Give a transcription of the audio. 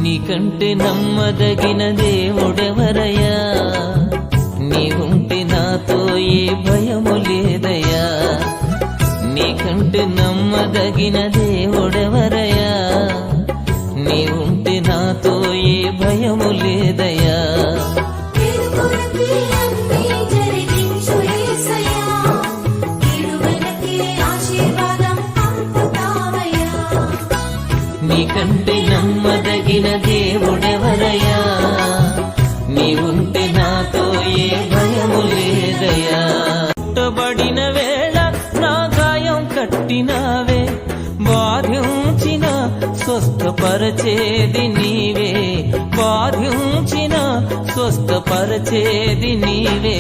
నీకంటే నమ్మదగిన దేవుడెవరయ్యా? నీవుంటే నాతో ఏ భయము లేదయ్యా. నీకంటే నమ్మదగిన దేవుడెవరయ్యా? నీవుంటే నాతో ఏ భయము లేదయ్యా. నీకంటే నమ్మదగిన దేవుడెవరయ్యా? నీవుంటే నాతో ఏ భయము లేదయ్యా. పుట్టబడిన వేళ నా గాయం కట్టినావే, బాధించిన స్వస్థపరచేది నీవే, బాధించిన స్వస్థపరచేది నీవే.